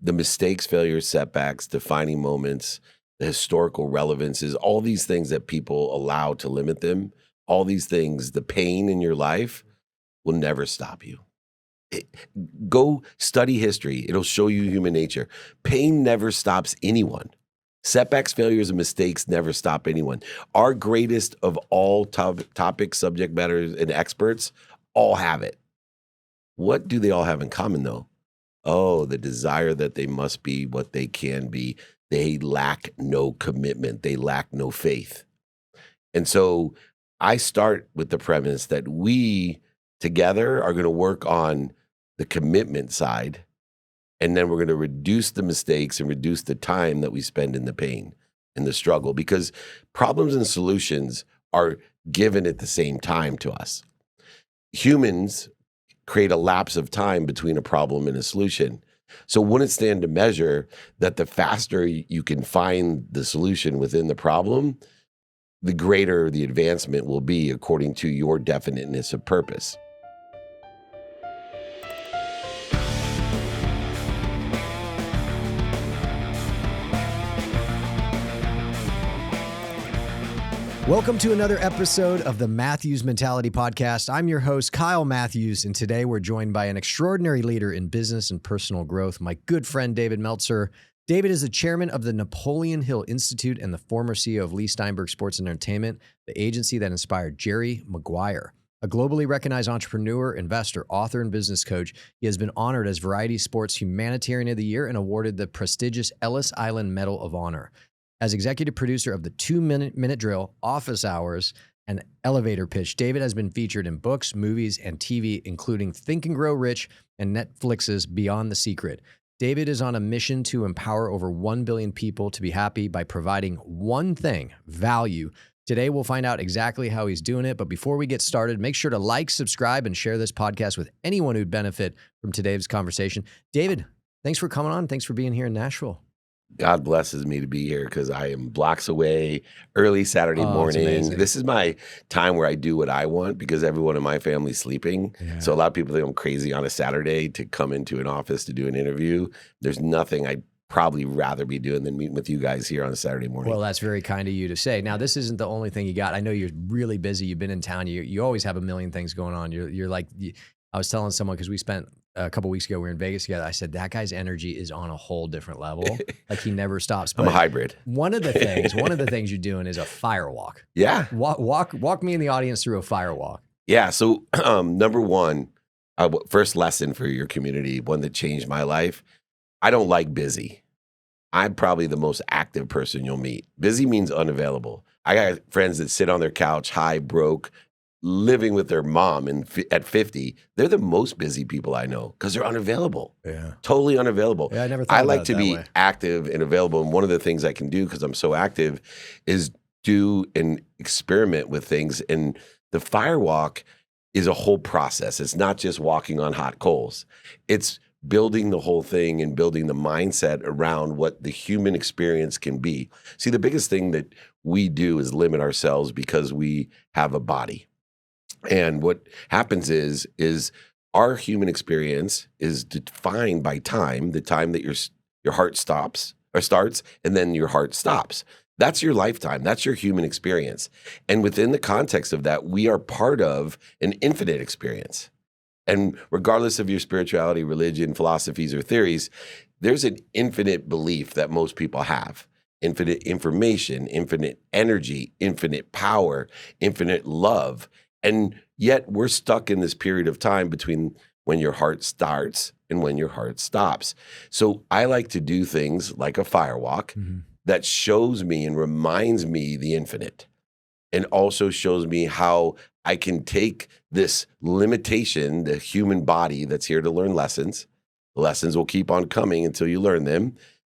the mistakes, failures, setbacks, defining moments, the historical relevances, all these things that people allow to limit them, all these things, the pain in your life will never stop you. Go study history. It'll show you human nature. Pain never stops anyone. Setbacks, failures, and mistakes never stop anyone. Our greatest of all topics, subject matters, and experts all have it. What do they all have in common, though? Oh, the desire that they must be what they can be. They lack no commitment. They lack no faith. And so I start with the premise that we together are going to work on the commitment side, and then we're going to reduce the mistakes and reduce the time that we spend in the pain and the struggle, because problems and solutions are given at the same time to us. Humans create a lapse of time between a problem and a solution. So wouldn't it stand to measure that the faster you can find the solution within the problem, the greater the advancement will be according to your definiteness of purpose. Welcome to another episode of the Matthews Mentality Podcast. I'm your host, Kyle Matthews, and today we're joined by an extraordinary leader in business and personal growth, my good friend, David Meltzer. David is the chairman of the Napoleon Hill Institute and the former CEO of Lee Steinberg Sports and Entertainment, the agency that inspired Jerry Maguire. A globally recognized entrepreneur, investor, author, and business coach, he has been honored as Variety Sports Humanitarian of the Year and awarded the prestigious Ellis Island Medal of Honor. As executive producer of the 2-Minute Drill, Office Hours, and Elevator Pitch, David has been featured in books, movies, and TV, including Think and Grow Rich and Netflix's Beyond the Secret. David is on a mission to empower over 1 billion people to be happy by providing one thing, value. Today, we'll find out exactly how he's doing it. But before we get started, make sure to like, subscribe, and share this podcast with anyone who'd benefit from today's conversation. David, thanks for coming on. Thanks for being here in Nashville. God blesses me to be here because I am blocks away, early Saturday morning. This is my time where I do what I want because everyone in my family's sleeping. Yeah. So a lot of people think I'm crazy on a Saturday to come into an office to do an interview. There's nothing I'd probably rather be doing than meeting with you guys here on a Saturday morning. Well, that's very kind of you to say. Now, this isn't the only thing you got. I know you're really busy. You've been in town. You always have a million things going on. You're like, I was telling someone, because we spent a couple weeks ago, we were in Vegas together. I said, that guy's energy is on a whole different level. Like he never stops. But I'm a hybrid. One of the things you're doing is a fire walk. Yeah. Walk me and the audience through a fire walk. Yeah. So number one, first lesson for your community, one that changed my life. I don't like busy. I'm probably the most active person you'll meet. Busy means unavailable. I got friends that sit on their couch, high, broke, living with their mom at 50, they're the most busy people I know because they're unavailable. Yeah. Totally unavailable. Yeah, I never thought I about like it to that be way. active and available. And one of the things I can do because I'm so active is do and experiment with things. And the fire walk is a whole process. It's not just walking on hot coals. It's building the whole thing and building the mindset around what the human experience can be. See, the biggest thing that we do is limit ourselves because we have a body. And what happens is our human experience is defined by time, the time that your heart stops or starts, and then your heart stops. That's your lifetime. That's your human experience. And within the context of that, we are part of an infinite experience. And regardless of your spirituality, religion, philosophies, or theories, there's an infinite belief that most people have. Infinite information, infinite energy, infinite power, infinite love. And yet we're stuck in this period of time between when your heart starts and when your heart stops. So I like to do things like a fire walk that shows me and reminds me the infinite, and also shows me how I can take this limitation, the human body that's here to learn lessons. The lessons will keep on coming until you learn them.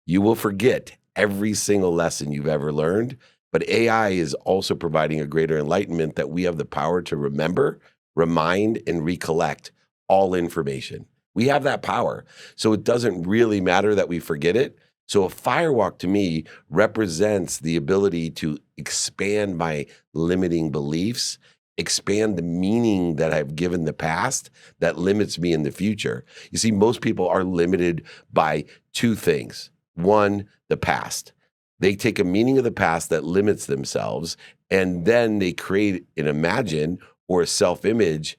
You will forget every single lesson you've ever learned. But AI is also providing a greater enlightenment that we have the power to remember, remind, and recollect all information. We have that power. So it doesn't really matter that we forget it. So a fire walk to me represents the ability to expand my limiting beliefs, expand the meaning that I've given the past that limits me in the future. You see, most people are limited by two things. One, the past. They take a meaning of the past that limits themselves, and then they create an imagine or a self-image,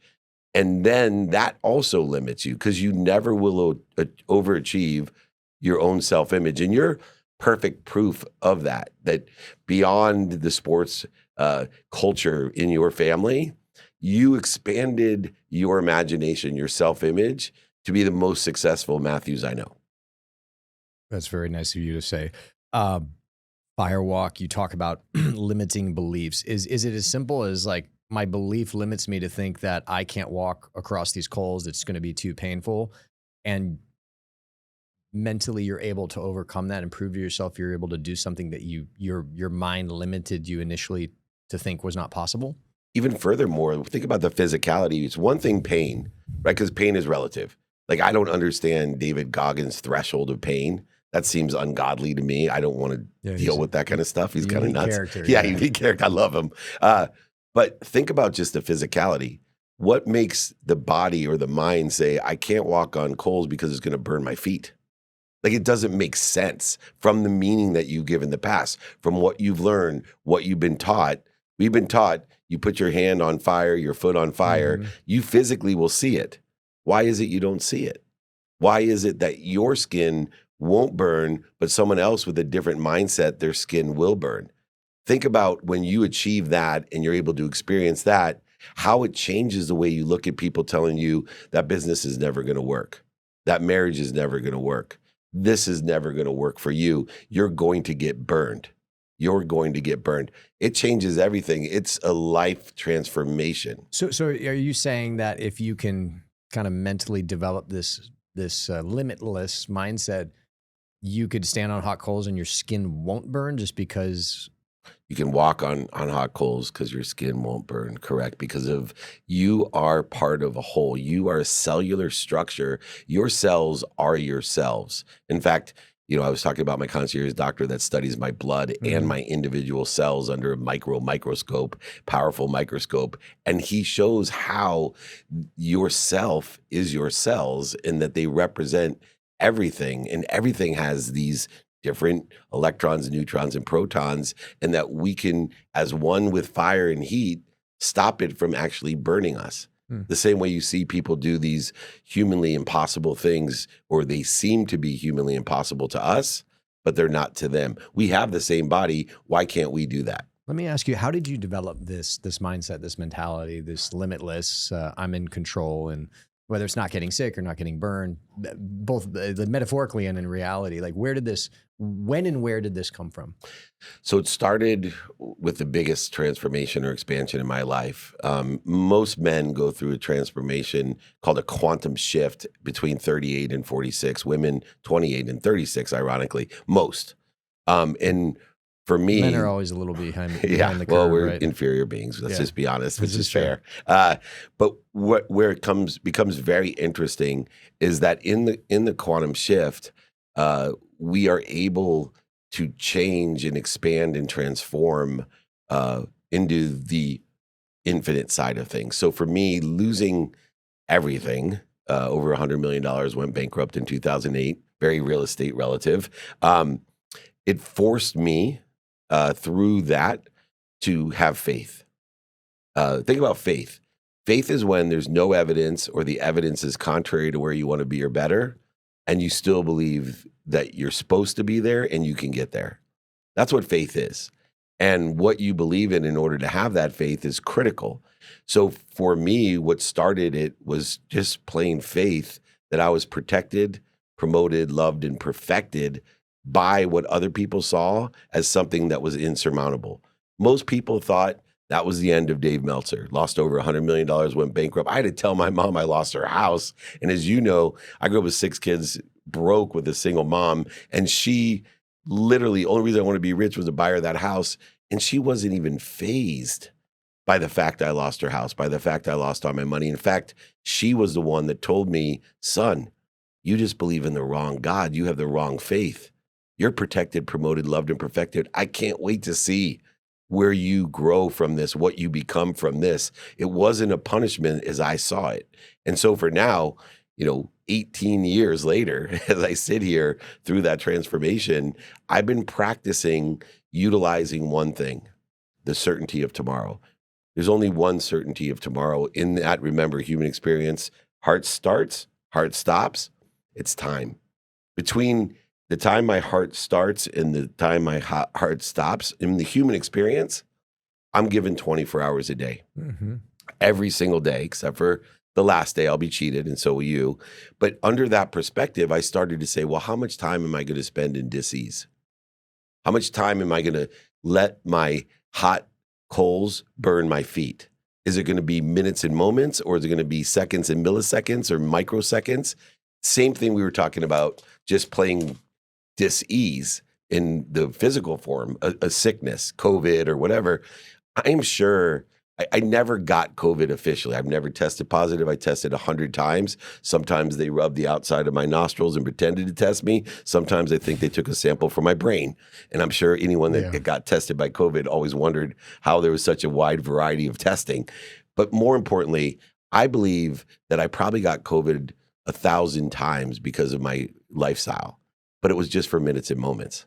and then that also limits you because you never will overachieve your own self-image. And you're perfect proof of that, that beyond the sports culture in your family, you expanded your imagination, your self-image to be the most successful Matthews I know. That's very nice of you to say. Firewalk, you talk about limiting beliefs. Is it as simple as like, my belief limits me to think that I can't walk across these coals, it's going to be too painful, and mentally you're able to overcome that and prove to yourself you're able to do something that your mind limited you initially to think was not possible? Even furthermore, think about the physicality. It's one thing, pain, right? Because pain is relative. Like, I don't understand David Goggins' threshold of pain. That seems ungodly to me. I don't want to deal with that kind of stuff. He's kind of nuts. Unique character. I love him. But think about just the physicality. What makes the body or the mind say, I can't walk on coals because it's going to burn my feet? Like, it doesn't make sense from the meaning that you give in the past, from what you've learned, what you've been taught. We've been taught you put your hand on fire, your foot on fire, you physically will see it. Why is it you don't see it? Why is it that your skin won't burn, but someone else with a different mindset, their skin will burn? Think about when you achieve that and you're able to experience that, how it changes the way you look at people telling you that business is never going to work, that marriage is never going to work, this is never going to work for you. You're going to get burned. You're going to get burned. It changes everything. It's a life transformation. So are you saying that if you can kind of mentally develop this limitless mindset, you could stand on hot coals and your skin won't burn just because? You can walk on hot coals because your skin won't burn, correct? Because of you are part of a whole. You are a cellular structure. Your cells are yourselves. In fact, I was talking about my concierge doctor that studies my blood and my individual cells under a microscope, powerful microscope. And he shows how yourself is your cells and that they represent everything. And everything has these different electrons, neutrons, and protons, and that we can, as one with fire and heat, stop it from actually burning us. The same way you see people do these humanly impossible things, or they seem to be humanly impossible to us, but they're not to them. We have the same body. Why can't we do that? Let me ask you, how did you develop this mindset, this mentality, this limitless, I'm in control, and whether it's not getting sick or not getting burned, both metaphorically and in reality, like when and where did this come from? So it started with the biggest transformation or expansion in my life. Most men go through a transformation called a quantum shift between 38 and 46, women 28 and 36, ironically, most. And for me, men are always a little behind the curve. Well, we're right? Inferior beings. Let's just be honest, which is fair. But where it becomes very interesting is that in the quantum shift, we are able to change and expand and transform into the infinite side of things. So for me, losing everything, over $100 million, went bankrupt in 2008, very real estate relative. It forced me through that to have faith. Think about faith. Faith is when there's no evidence or the evidence is contrary to where you want to be or better, and you still believe that you're supposed to be there and you can get there. That's what faith is. And what you believe in order to have that faith is critical. So for me, what started it was just plain faith that I was protected, promoted, loved, and perfected by what other people saw as something that was insurmountable. Most people thought that was the end of Dave Meltzer. Lost over $100 million, went bankrupt. I had to tell my mom I lost her house. And as you know, I grew up with 6 kids, broke with a single mom. And she literally, only reason I wanted to be rich was to buy her that house. And she wasn't even fazed by the fact I lost her house, by the fact I lost all my money. In fact, she was the one that told me, son, you just believe in the wrong God. You have the wrong faith. You're protected, promoted, loved, and perfected. I can't wait to see where you grow from this, what you become from this. It wasn't a punishment as I saw it. And so for now, 18 years later, as I sit here through that transformation, I've been practicing utilizing one thing, the certainty of tomorrow. There's only one certainty of tomorrow. In that, remember, human experience, heart starts, heart stops. It's time. Between the time my heart starts and the time my heart stops, in the human experience, I'm given 24 hours a day. Mm-hmm. Every single day, except for the last day, I'll be cheated, and so will you. But under that perspective, I started to say, well, how much time am I going to spend in dis-ease? How much time am I going to let my hot coals burn my feet? Is it going to be minutes and moments, or is it going to be seconds and milliseconds or microseconds? Same thing we were talking about, just playing dis-ease in the physical form, a sickness, COVID or whatever. I'm sure I never got COVID officially. I've never tested positive. I tested 100 times. Sometimes they rubbed the outside of my nostrils and pretended to test me. Sometimes I think they took a sample from my brain. And I'm sure anyone that got tested by COVID always wondered how there was such a wide variety of testing. But more importantly, I believe that I probably got COVID 1,000 times because of my lifestyle, but it was just for minutes and moments.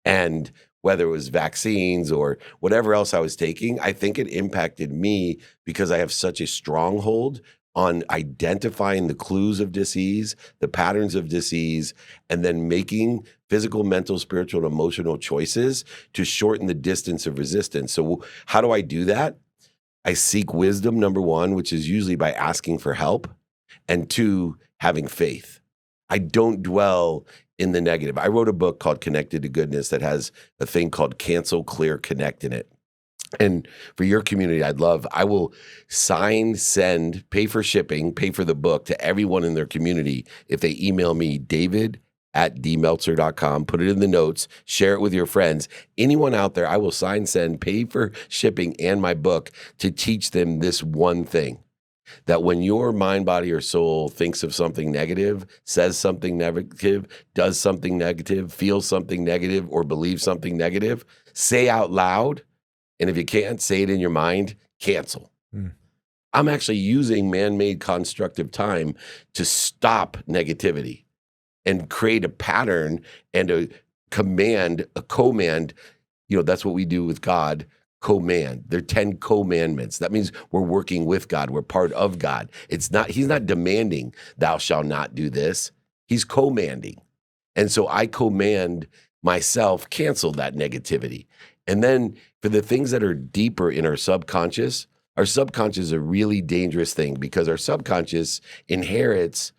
And whether it was vaccines or whatever else I was taking, I think it impacted me because I have such a stronghold on identifying the clues of dis-ease, the patterns of dis-ease, and then making physical, mental, spiritual, and emotional choices to shorten the distance of resistance. So how do I do that? I seek wisdom, number one, which is usually by asking for help, and two, having faith. I don't dwell in the negative. I wrote a book called Connected to Goodness that has a thing called Cancel, Clear, Connect in it. And for your community, I will sign, send, pay for shipping, pay for the book to everyone in their community if they email me, david@dmeltzer.com, put it in the notes, share it with your friends. Anyone out there, I will sign, send, pay for shipping and my book to teach them this one thing. That when your mind, body, or soul thinks of something negative, says something negative, does something negative, feels something negative, or believes something negative, say out loud, and if you can't, say it in your mind, cancel. I'm actually using man-made constructive time to stop negativity and create a pattern and a command, a command. That's what we do with God. Command. There are 10 commandments. That means we're working with God. We're part of God. He's not demanding, thou shalt not do this. He's commanding. And so I command myself, cancel that negativity. And then for the things that are deeper in our subconscious is a really dangerous thing because our subconscious inherits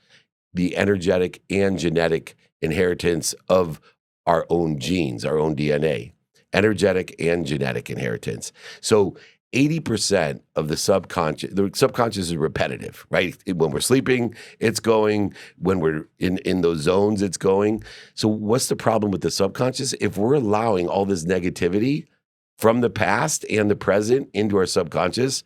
the energetic and genetic inheritance of our own genes, our own DNA. Energetic and genetic inheritance. So 80% of the subconscious is repetitive, right? When we're sleeping, it's going. When we're in those zones, it's going. So what's the problem with the subconscious? If we're allowing all this negativity from the past and the present into our subconscious,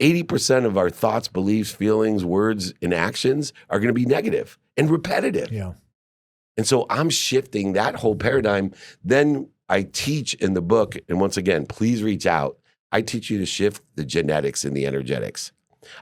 80% of our thoughts, beliefs, feelings, words, and actions are going to be negative and repetitive. Yeah. And so I'm shifting that whole paradigm. Then I teach in the book, and once again, please reach out. I teach you to shift the genetics and the energetics.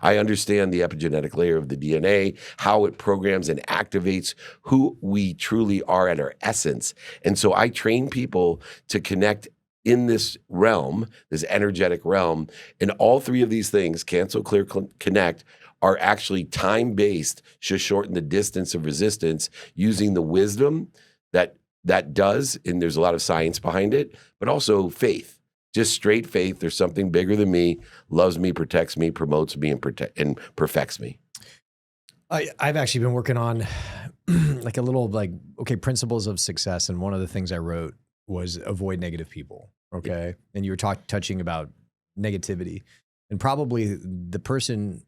I understand the epigenetic layer of the DNA, how it programs and activates who we truly are at our essence. And so I train people to connect in this realm, this energetic realm. And all three of these things, cancel, clear, connect, are actually time-based to shorten the distance of resistance using the wisdom that does, and there's a lot of science behind it, but also faith, just straight faith. There's something bigger than me, loves me, protects me, promotes me, and perfects me. I've actually been working on principles of success. And one of the things I wrote was avoid negative people. Okay. And you were touching about negativity, and probably the person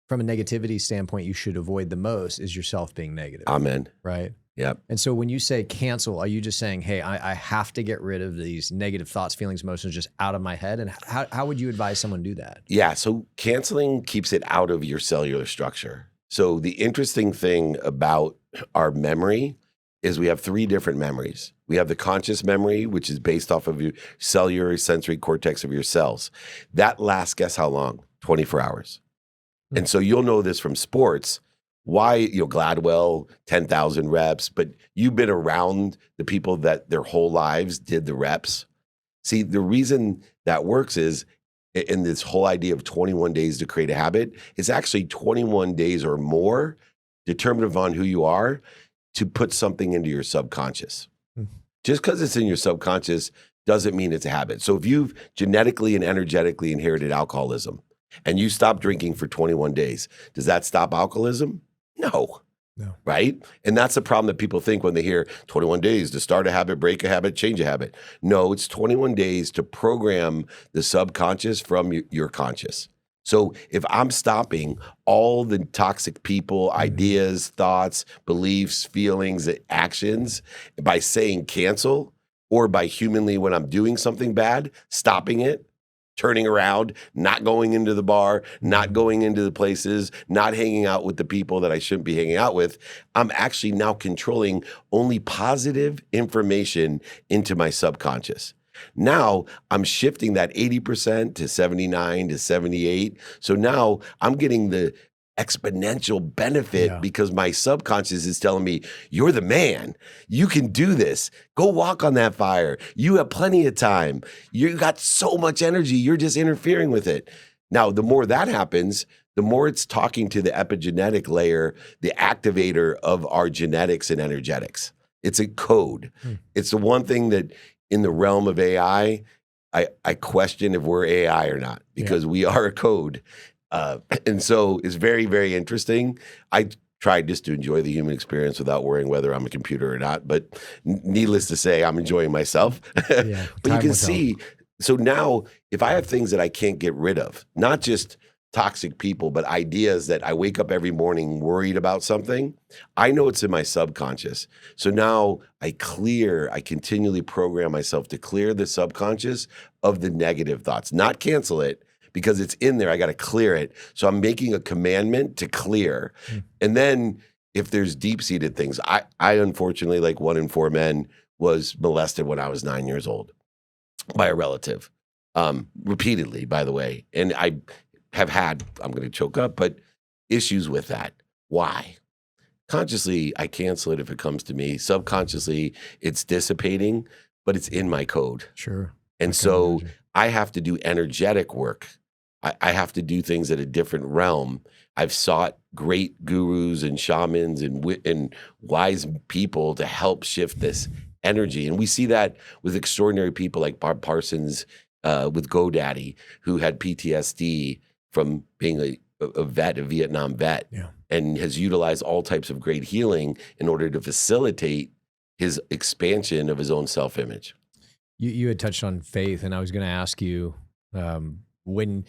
from a negativity standpoint you should avoid the most is yourself being negative. Amen. Right. Yep. And so when you say cancel, are you just saying, hey, I have to get rid of these negative thoughts, feelings, emotions just out of my head? And how would you advise someone do that? Yeah. So canceling keeps it out of your cellular structure. So the interesting thing about our memory is we have three different memories. We have the conscious memory, which is based off of your cellular sensory cortex of your cells. That lasts, guess how long? 24 hours. And so you'll know this from sports. why, Gladwell, 10,000 reps, but you've been around the people that their whole lives did the reps. See, the reason that works is in this whole idea of 21 days to create a habit, it's actually 21 days or more determinative on who you are to put something into your subconscious. Just because it's in your subconscious doesn't mean it's a habit. So if you've genetically and energetically inherited alcoholism and you stop drinking for 21 days, does that stop alcoholism? No. Right? And that's the problem that people think when they hear 21 days to start a habit, break a habit, change a habit. No, it's 21 days to program the subconscious from your conscious. So if I'm stopping all the toxic people, ideas, thoughts, beliefs, feelings, actions by saying cancel, or by humanly when I'm doing something bad, stopping it, turning around, not going into the bar, not going into the places, not hanging out with the people that I shouldn't be hanging out with, I'm actually now controlling only positive information into my subconscious. Now I'm shifting that 80% to 79 to 78. So now I'm getting the exponential benefit because my subconscious is telling me, you're the man. You can do this. Go walk on that fire. You have plenty of time. You got so much energy. You're just interfering with it. Now, the more that happens, the more it's talking to the epigenetic layer, the activator of our genetics and energetics. It's a code. It's the one thing that in the realm of AI, I question if we're AI or not, because we are a code. And so it's very, very interesting. I tried just to enjoy the human experience without worrying whether I'm a computer or not. But needless to say, I'm enjoying myself. But you can see, so now if I have things that I can't get rid of, not just toxic people, but ideas that I wake up every morning worried about something, I know it's in my subconscious. So now I continually program myself to clear the subconscious of the negative thoughts, not cancel it. Because it's in there, I got to clear it. So I'm making a commandment to clear. And then if there's deep-seated things, I unfortunately, like 1 in 4 men, was molested when I was 9 years old by a relative, repeatedly, by the way. And I have had, I'm going to choke up, but issues with that. Why? Consciously, I cancel it if it comes to me. Subconsciously, it's dissipating, but it's in my code. Sure. And so I have to do energetic work. I have to do things at a different realm. I've sought great gurus and shamans and wise people to help shift this energy. And we see that with extraordinary people like Bob Parsons with GoDaddy, who had PTSD from being a Vietnam vet, and has utilized all types of great healing in order to facilitate his expansion of his own self-image. You had touched on faith, and I was going to ask you, when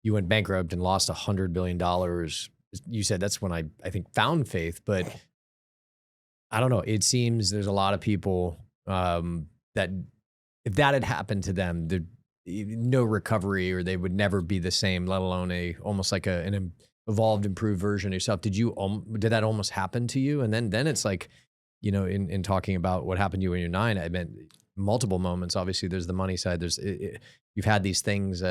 you went bankrupt and lost $100 billion, you said that's when I think found faith, but I don't know. It seems there's a lot of people that if that had happened to them, there'd no recovery, or they would never be the same, let alone almost like an evolved, improved version of yourself. Did that almost happen to you? And then it's like, in talking about what happened to you when you're 9, I meant multiple moments. Obviously, there's the money side. You've had these things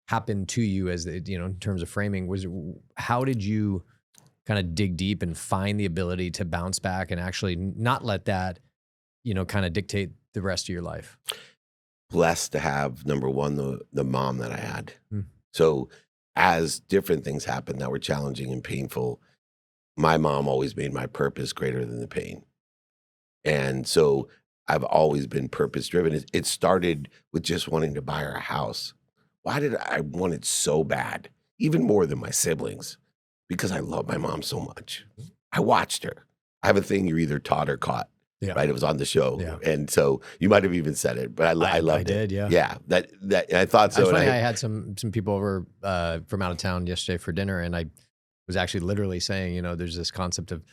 happen to you as in terms of framing. How did you kind of dig deep and find the ability to bounce back and actually not let that kind of dictate the rest of your life? Blessed to have, number one, the mom that I had. So as different things happened that were challenging and painful, my mom always made my purpose greater than the pain. And so I've always been purpose driven. It started with just wanting to buy her a house. Why did I want it so bad? Even more than my siblings, because I love my mom so much. I watched her. I have a thing, you're either taught or caught. Right? It was on the show. And so you might have even said it, but I loved it. Yeah. That I thought so. It's funny, I had some people over from out of town yesterday for dinner, and I was actually literally saying, there's this concept of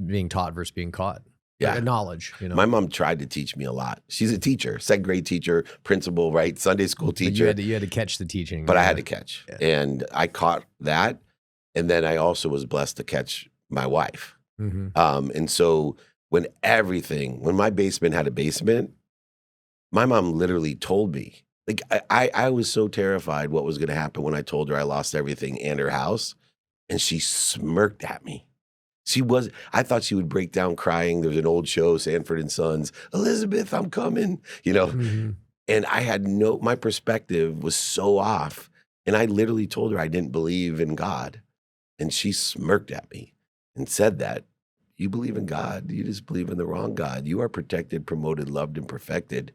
being taught versus being caught. Knowledge. My mom tried to teach me a lot. She's a teacher, 2nd grade teacher, principal, right? Sunday school teacher. But you had to catch the teaching. But I had to catch. And I caught that. And then I also was blessed to catch my wife. And so when my basement had a basement, my mom literally told me, like, I was so terrified what was going to happen when I told her I lost everything and her house. And she smirked at me. I thought she would break down crying. There's an old show, Sanford and Sons, Elizabeth, I'm coming, Mhm. and my perspective was so off. And I literally told her I didn't believe in God. And she smirked at me and said that. You believe in God. You just believe in the wrong God. You are protected, promoted, loved, and perfected.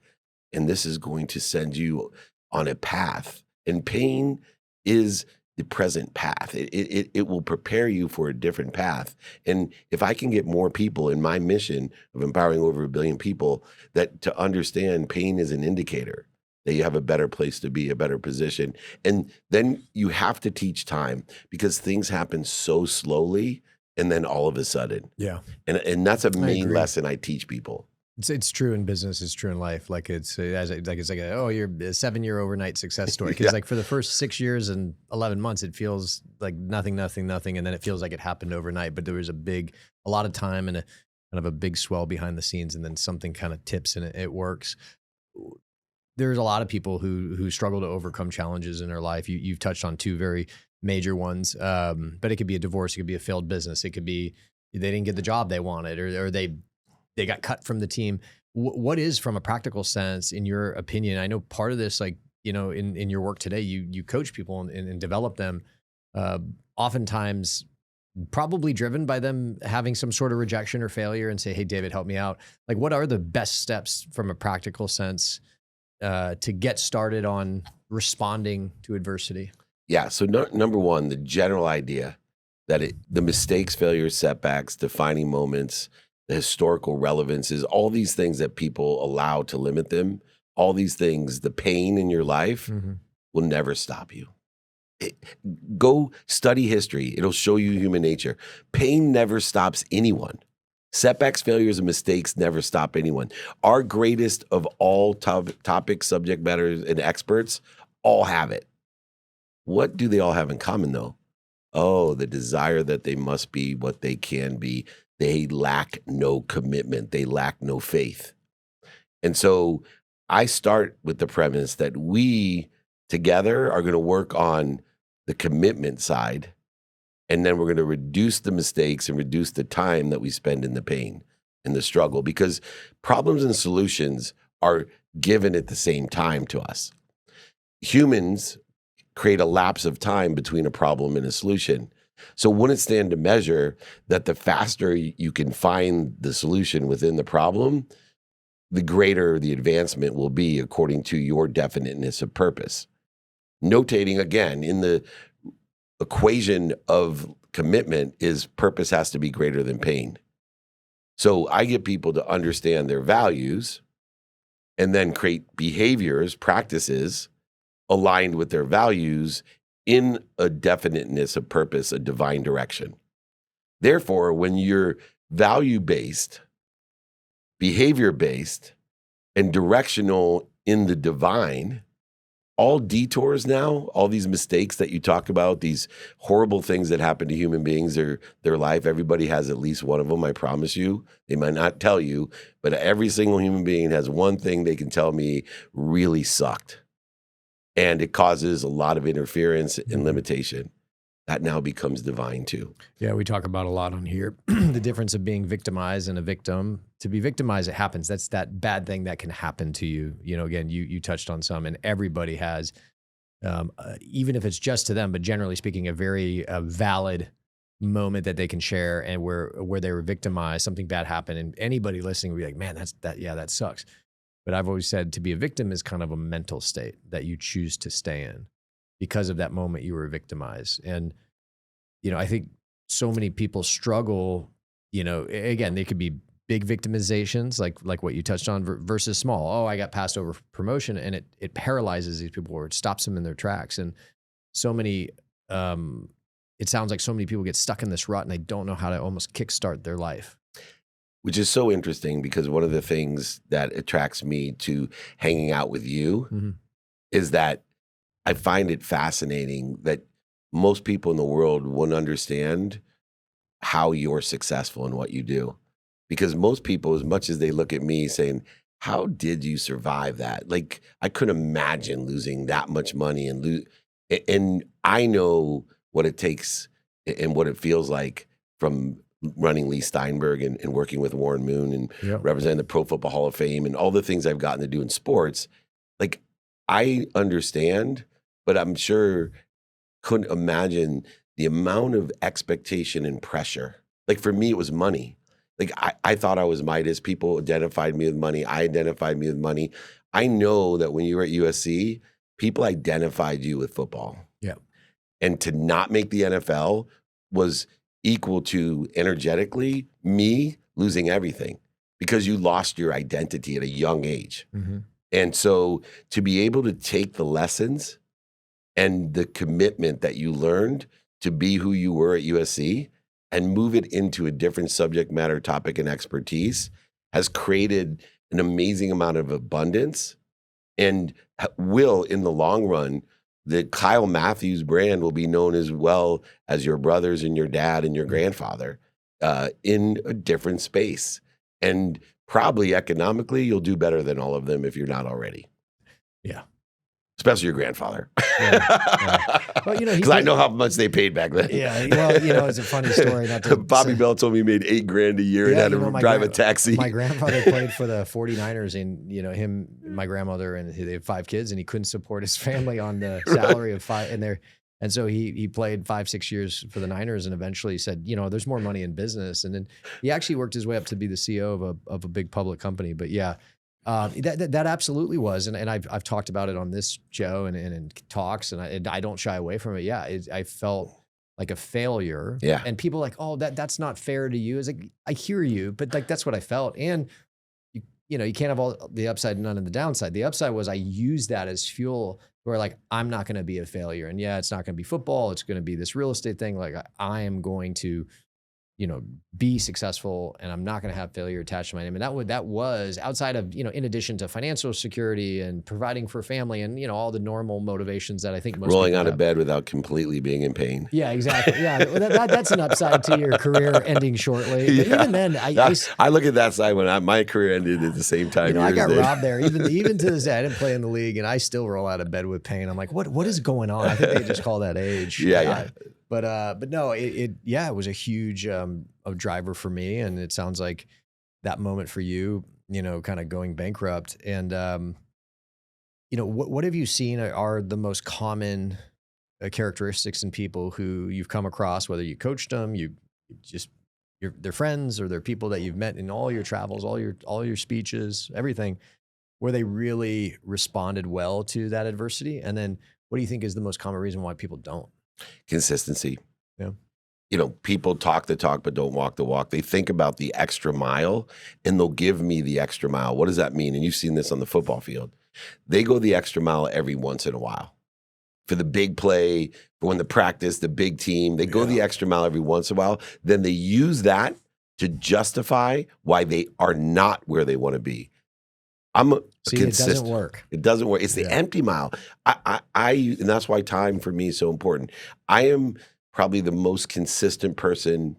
And this is going to send you on a path. And pain is the present path. It will prepare you for a different path. And if I can get more people in my mission of empowering over 1 billion people that to understand pain is an indicator that you have a better place to be, a better position. And then you have to teach time because things happen so slowly and then all of a sudden. Yeah. And that's a main agree. lesson I teach people. It's true in business. It's true in life. Like it's you're a 7-year overnight success story. Because Yeah. like for the first 6 years and 11 months, it feels like nothing, and then it feels like it happened overnight. But there was a lot of time and kind of a big swell behind the scenes, and then something kind of tips and it works. There's a lot of people who struggle to overcome challenges in their life. You've touched on two very major ones, but it could be a divorce, it could be a failed business, it could be they didn't get the job they wanted, or they got cut from the team. What is, from a practical sense, in your opinion? I know part of this, like, in your work today, you coach people and develop them, oftentimes probably driven by them having some sort of rejection or failure, and say, hey, David, help me out. Like, what are the best steps from a practical sense to get started on responding to adversity? Yeah. So number one, the general idea that the mistakes, failures, setbacks, defining moments, the historical relevances, all these things that people allow to limit them, all these things, the pain in your life will never stop you. Go study history. It'll show you human nature. Pain never stops anyone. Setbacks, failures, and mistakes never stop anyone. Our greatest of all topics, subject matters, and experts all have it. What do they all have in common, though? Oh, the desire that they must be what they can be. They lack no commitment. They lack no faith. And so I start with the premise that we together are going to work on the commitment side, and then we're going to reduce the mistakes and reduce the time that we spend in the pain and the struggle, because problems and solutions are given at the same time to us. Humans create a lapse of time between a problem and a solution. So wouldn't it stand to measure that the faster you can find the solution within the problem, the greater the advancement will be according to your definiteness of purpose. Notating again, in the equation of commitment is purpose has to be greater than pain. So I get people to understand their values and then create behaviors, practices aligned with their values in a definiteness of purpose, a divine direction. Therefore, when you're value-based, behavior-based, and directional in the divine, all detours now, all these mistakes that you talk about, these horrible things that happen to human beings, their life, everybody has at least one of them, I promise you. They might not tell you, but every single human being has one thing they can tell me really sucked. And it causes a lot of interference and limitation. That now becomes divine too. Yeah, we talk about a lot on here, the difference of being victimized and a victim. To be victimized, it happens. That's that bad thing that can happen to you. Again, you touched on some, and everybody has, even if it's just to them, but generally speaking, a very valid moment that they can share, and where they were victimized, something bad happened, and anybody listening would be like, man, that sucks. But I've always said to be a victim is kind of a mental state that you choose to stay in because of that moment you were victimized. And, I think so many people struggle, again, they could be big victimizations, like what you touched on, versus small. Oh, I got passed over for promotion, and it paralyzes these people, or it stops them in their tracks. And so many, it sounds like so many people get stuck in this rut and they don't know how to almost kickstart their life. Which is so interesting, because one of the things that attracts me to hanging out with you is that I find it fascinating that most people in the world wouldn't understand how you're successful in what you do. Because most people, as much as they look at me saying, how did you survive that? Like, I couldn't imagine losing that much money and I know what it takes and what it feels like from running Lee Steinberg and working with Warren Moon and representing the Pro Football Hall of Fame and all the things I've gotten to do in sports, like I understand, but I'm sure couldn't imagine the amount of expectation and pressure. Like for me, it was money. Like I thought I was Midas. People identified me with money. I identified me with money. I know that when you were at USC, people identified you with football. Yeah. And to not make the NFL was equal to energetically me losing everything because you lost your identity at a young age. Mm-hmm. And so to be able to take the lessons and the commitment that you learned to be who you were at USC and move it into a different subject matter, topic, and expertise has created an amazing amount of abundance and will, in the long run, the Kyle Matthews brand will be known as well as your brothers and your dad and your grandfather in a different space. And probably economically, you'll do better than all of them if you're not already. Yeah. Especially your grandfather. Yeah. Well, because I know how much they paid back then. Yeah. Well, it's a funny story. Not to Bobby Bell told me he made $8,000 a year and had to drive a taxi. My grandfather played for the 49ers, and my grandmother, and they had 5 kids, and he couldn't support his family on the salary of 5. And so he played 5-6 years for the Niners, and eventually he said, there's more money in business. And then he actually worked his way up to be the CEO of a big public company. But yeah. That absolutely was, and I've talked about it on this show and in talks, and I don't shy away from it. Yeah, I felt like a failure. Yeah, and people are like, oh, that's not fair to you. It's like, I hear you, but like that's what I felt. And you can't have all the upside and none of the downside. The upside was I used that as fuel where like I'm not going to be a failure, and yeah, it's not going to be football. It's going to be this real estate thing. Like I am going to be successful, and I'm not going to have failure attached to my name. And that was outside of, in addition to financial security and providing for family and, all the normal motivations that I think most rolling people out have. of bed without completely being in pain. Yeah, exactly. Yeah. That's an upside to your career ending shortly. But even then, I look at that side when my career ended at the same time. I got robbed there. Even to this day, I didn't play in the league, and I still roll out of bed with pain. I'm like, what is going on? I think they just call that age. Yeah. But no, it was a huge a driver for me, and it sounds like that moment for you, kind of going bankrupt. And what have you seen are the most common characteristics in people who you've come across, whether you coached them, they're friends, or they're people that you've met in all your travels, all your speeches, everything, where they really responded well to that adversity? And then what do you think is the most common reason why people don't? Consistency. Yeah. People talk the talk, but don't walk the walk. They think about the extra mile, and they'll give me the extra mile. What does that mean? And you've seen this on the football field. They go the extra mile every once in a while. For the big play, for when the practice, the big team, they go the extra mile every once in a while. Then they use that to justify why they are not where they want to be. It doesn't work. It doesn't work. It's the empty mile. And that's why time for me is so important. I am probably the most consistent person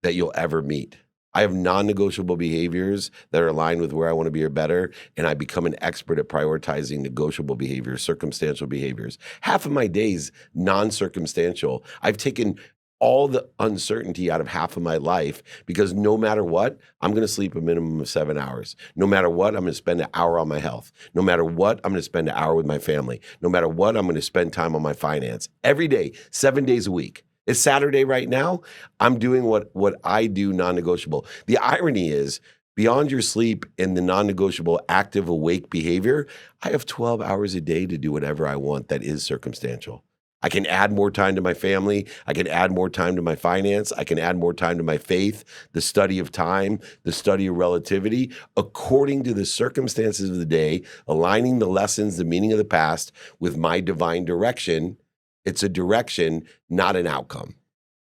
that you'll ever meet. I have non-negotiable behaviors that are aligned with where I want to be or better, and I become an expert at prioritizing negotiable behaviors, circumstantial behaviors. Half of my days, non-circumstantial. I've taken all the uncertainty out of half of my life because no matter what, I'm going to sleep a minimum of 7 hours. No matter what, I'm going to spend an hour on my health. No matter what, I'm going to spend an hour with my family. No matter what, I'm going to spend time on my finance. Every day, 7 days a week. It's Saturday right now. I'm doing what I do non-negotiable. The irony is, beyond your sleep and the non-negotiable active awake behavior, I have 12 hours a day to do whatever I want that is circumstantial. I can add more time to my family. I can add more time to my finance. I can add more time to my faith, the study of time, the study of relativity, according to the circumstances of the day, aligning the lessons, the meaning of the past with my divine direction. It's a direction, not an outcome.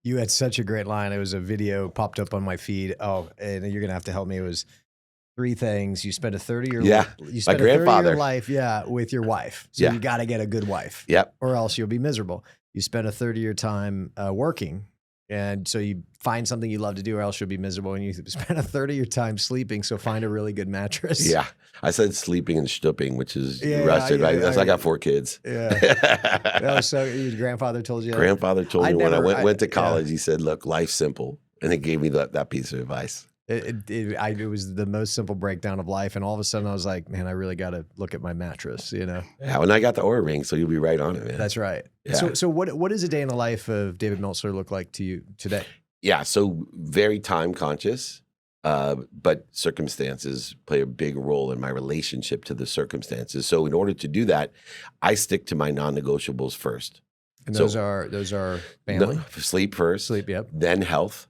You had such a great line. It was a video popped up on my feed. Oh, and you're going to have to help me. It was 3 things. You spent a third of your life. You spent my grandfather. A third of your life, with your wife. So you got to get a good wife. Yep. Or else you'll be miserable. You spend a third of your time working. And so you find something you love to do, or else you'll be miserable. And you spend a third of your time sleeping. So find a really good mattress. Yeah. I said sleeping and stooping, which is rested. I got 4 kids. Yeah. So your grandfather told you that? Grandfather told me when I went to college, he said, look, life's simple. And they gave me that piece of advice. It was the most simple breakdown of life. And all of a sudden I was like, man, I really got to look at my mattress, you know? Yeah, and I got the Oura ring, so you'll be right on it, man. That's right. Yeah. So what does a day in the life of David Meltzer look like to you today? Yeah, so very time conscious, but circumstances play a big role in my relationship to the circumstances. So in order to do that, I stick to my non-negotiables first. And those are family? No, sleep first. Sleep, yep. Then health,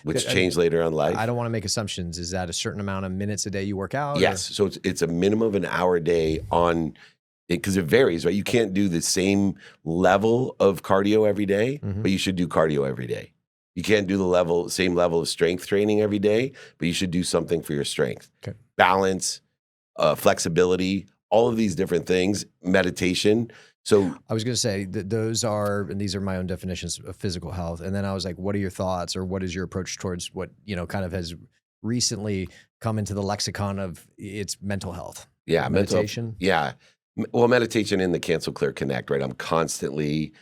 which changed later in life. I don't want to make assumptions. Is that a certain amount of minutes a day you work out? Yes. So it's a minimum of an hour a day on it, because it varies, right? You can't do the same level of cardio every day, but you should do cardio every day. You can't do the same level of strength training every day, but you should do something for your strength. Okay. Balance, flexibility, all of these different things, meditation. So I was going to say that these are my own definitions of physical health. And then I was like, what are your thoughts, or what is your approach towards what, kind of has recently come into the lexicon of it's mental health? Yeah. Meditation. Yeah. Well, meditation in the Cancel Clear Connect, right? I'm constantly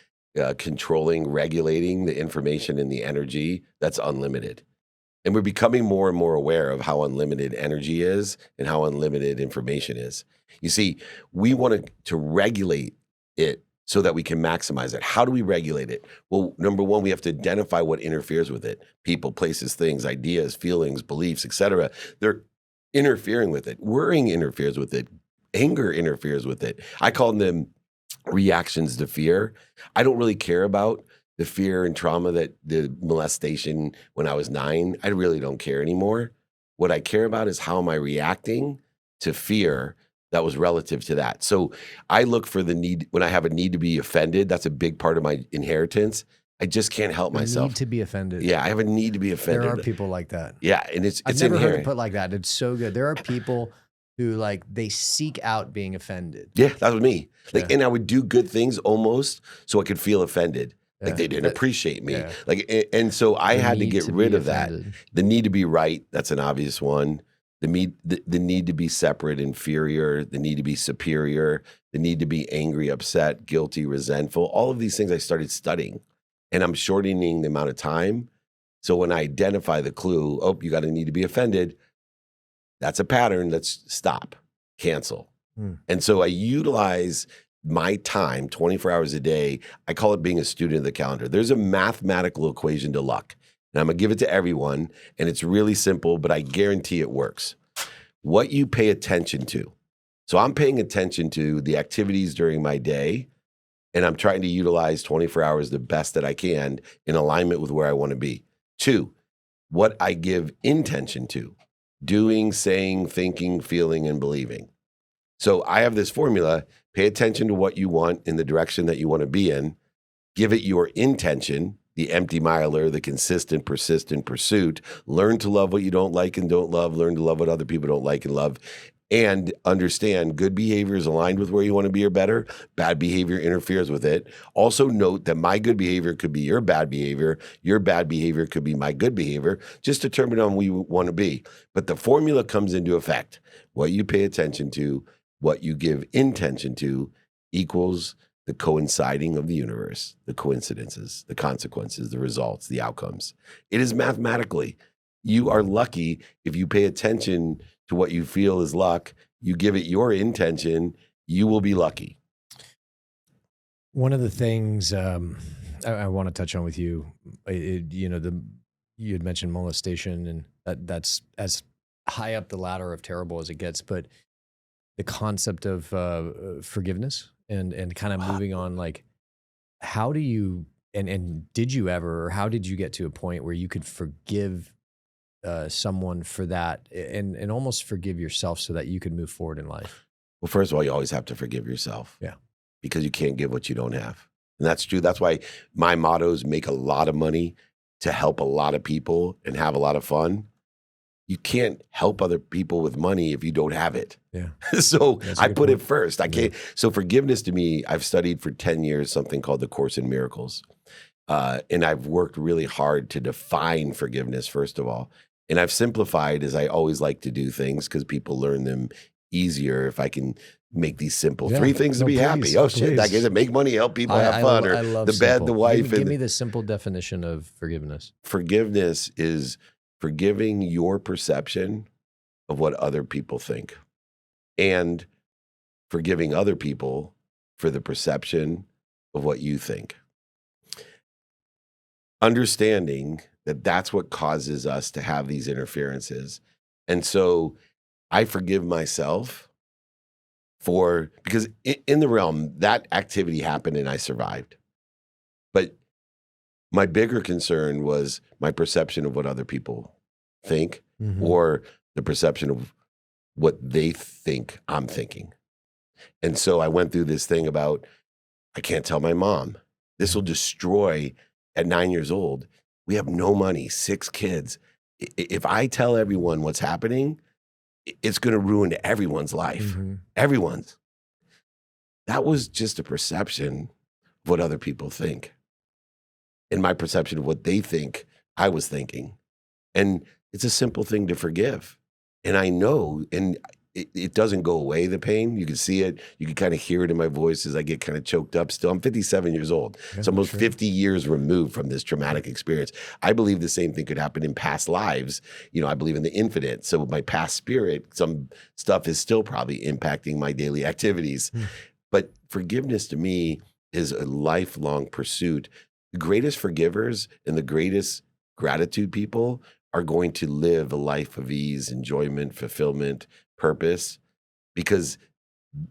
controlling, regulating the information and the energy that's unlimited. And we're becoming more and more aware of how unlimited energy is and how unlimited information is. You see, we want to regulate it so that we can maximize it. How do we regulate it? Well, number one, we have to identify what interferes with it. People, places, things, ideas, feelings, beliefs, etc. They're interfering with it. Worrying interferes with it. Anger interferes with it. I call them reactions to fear. I don't really care about the fear and trauma that the molestation when I was 9. I really don't care anymore. What I care about is how am I reacting to fear that was relative to that. So I look for the need, when I have a need to be offended, that's a big part of my inheritance. I just can't help myself. Need to be offended. Yeah, I have a need to be offended. There are people like that. Yeah, and it's I've never inherent. heard it put like that. It's so good. There are people who they seek out being offended. Yeah, that was me. And I would do good things almost so I could feel offended. Like they didn't appreciate me. Yeah. And so I had to get rid of that. The need to be right, that's an obvious one. The need to be separate, inferior, the need to be superior, the need to be angry, upset, guilty, resentful. All of these things I started studying. And I'm shortening the amount of time. So when I identify the clue, oh, you got to need to be offended, that's a pattern. Let's stop, cancel. And so I utilize my time 24 hours a day. I call it being a student of the calendar. There's a mathematical equation to luck. And I'm going to give it to everyone. And it's really simple, but I guarantee it works. What you pay attention to. So I'm paying attention to the activities during my day, and I'm trying to utilize 24 hours the best that I can in alignment with where I want to be. 2, what I give intention to. Doing, saying, thinking, feeling, and believing. So I have this formula. Pay attention to what you want in the direction that you want to be in. Give it your intention, the empty miler, the consistent, persistent pursuit. Learn to love what you don't like and don't love. Learn to love what other people don't like and love. And understand good behavior is aligned with where you want to be or better. Bad behavior interferes with it. Also note that my good behavior could be your bad behavior. Your bad behavior could be my good behavior. Just determine on where you want to be. But the formula comes into effect. What you pay attention to, what you give intention to, equals the coinciding of the universe, the coincidences, the consequences, the results, the outcomes. It is mathematically. You are lucky if you pay attention to what you feel is luck. You give it your intention, you will be lucky. One of the things I want to touch on with you, you had mentioned molestation, and that's as high up the ladder of terrible as it gets, but the concept of forgiveness and kind of moving on, how do you, and did you ever, or how did you get to a point where you could forgive someone for that and almost forgive yourself so that you could move forward in life? Well, first of all, you always have to forgive yourself. Yeah. Because you can't give what you don't have. And that's true. That's why my motto is make a lot of money to help a lot of people and have a lot of fun. You can't help other people with money if you don't have it. Yeah. So I put it first. I can't. So forgiveness to me, I've studied for 10 years something called the Course in Miracles. And I've worked really hard to define forgiveness, first of all. And I've simplified, as I always like to do things, because people learn them easier if I can make these simple Yeah. three things to No, be please, happy. Oh shit, I please. get to make money, help people have fun, I or love the bed, simple. the wife. Give me the simple definition of forgiveness. Forgiveness is forgiving your perception of what other people think, and forgiving other people for the perception of what you think. Understanding that that's what causes us to have these interferences. And so I forgive myself because in the realm, that activity happened and I survived. But my bigger concern was my perception of what other people think, or the perception of what they think I'm thinking. And so I went through this thing about, I can't tell my mom. This will destroy, at 9 years old, we have no money, 6 kids. If I tell everyone what's happening, it's going to ruin everyone's life. Everyone's. That was just a perception of what other people think, and my perception of what they think I was thinking. And it's a simple thing to forgive. And I know, and it doesn't go away, the pain. You can see it. You can kind of hear it in my voice as I get kind of choked up still. I'm 57 years old. Yeah, it's almost 50 years removed from this traumatic experience. I believe the same thing could happen in past lives. You know, I believe in the infinite. So my past spirit, some stuff is still probably impacting my daily activities. But forgiveness to me is a lifelong pursuit. The greatest forgivers and the greatest gratitude people are going to live a life of ease, enjoyment, fulfillment, purpose. Because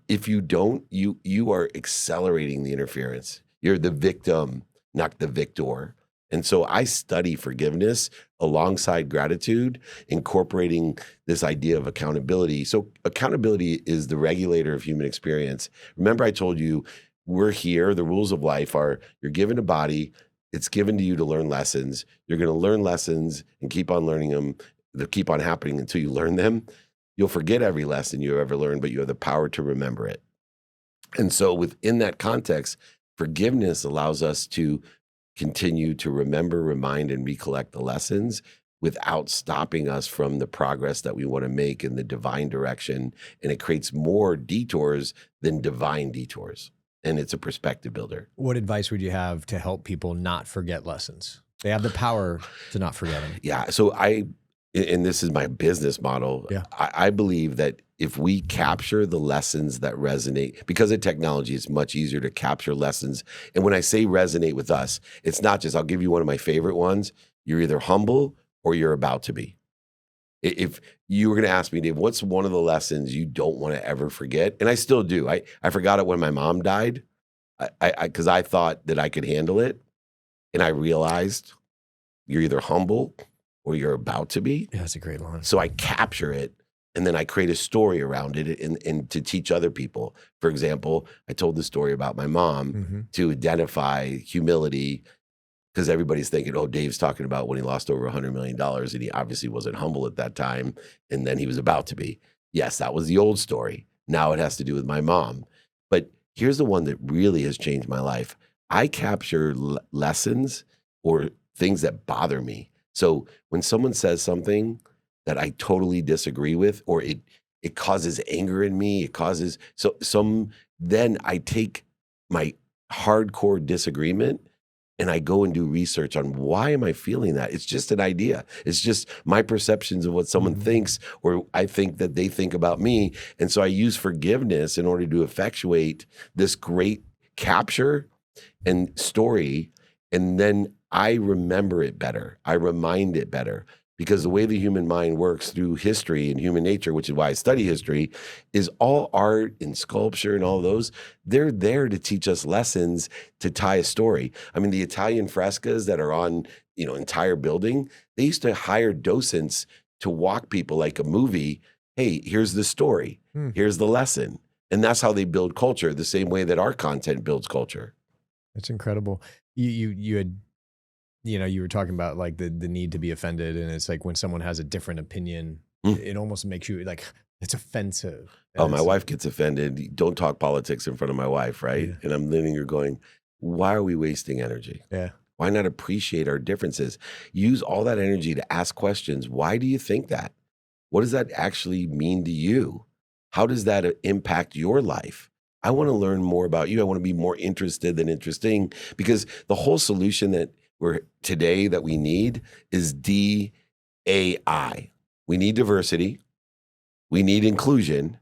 if you don't, you are accelerating the interference. You're the victim, not the victor. And so I study forgiveness alongside gratitude, incorporating this idea of accountability. So accountability is the regulator of human experience. Remember, I told you, we're here. The rules of life are you're given a body. It's given to you to learn lessons. You're going to learn lessons and keep on learning them. They'll keep on happening until you learn them. You'll forget every lesson you ever learned, but you have the power to remember it. And so within that context, forgiveness allows us to continue to remember, remind, and recollect the lessons without stopping us from the progress that we want to make in the divine direction. And it creates more detours than divine detours. And it's a perspective builder. What advice would you have to help people not forget lessons? They have the power to not forget them. Yeah. So and this is my business model. Yeah. I believe that if we capture the lessons that resonate, because of technology, it's much easier to capture lessons. And when I say resonate with us, it's not just, I'll give you one of my favorite ones. You're either humble or you're about to be. If you were going to ask me, Dave, what's one of the lessons you don't want to ever forget? And I still do. I forgot it when my mom died, because I thought that I could handle it. And I realized you're either humble or you're about to be. Yeah, that's a great line. So I capture it, and then I create a story around it and to teach other people. For example, I told the story about my mom to identify humility, because everybody's thinking, oh, Dave's talking about when he lost over $100 million, and he obviously wasn't humble at that time, and then he was about to be. Yes, that was the old story. Now it has to do with my mom. But here's the one that really has changed my life. I capture lessons or things that bother me. So when someone says something that I totally disagree with, or it causes anger in me, then I take my hardcore disagreement and I go and do research on why am I feeling that? It's just an idea. It's just my perceptions of what someone thinks, or I think that they think about me. And so I use forgiveness in order to effectuate this great capture and story. And then I remember it better. I remind it better, because the way the human mind works through history and human nature, which is why I study history, is all art and sculpture and all those, they're there to teach us lessons, to tie a story. I mean, the Italian frescoes that are on, entire building, they used to hire docents to walk people like a movie. Hey, here's the story. Here's the lesson. And that's how they build culture, the same way that our content builds culture. That's incredible. You had, you were talking about like the need to be offended, and it's like when someone has a different opinion, it almost makes you like, it's offensive. Oh, my wife gets offended. Don't talk politics in front of my wife, right? Yeah. And I'm living here going, why are we wasting energy? Yeah. Why not appreciate our differences? Use all that energy to ask questions. Why do you think that? What does that actually mean to you? How does that impact your life? I want to learn more about you. I want to be more interested than interesting, because the whole solution that we need is DAI. We need diversity. We need inclusion.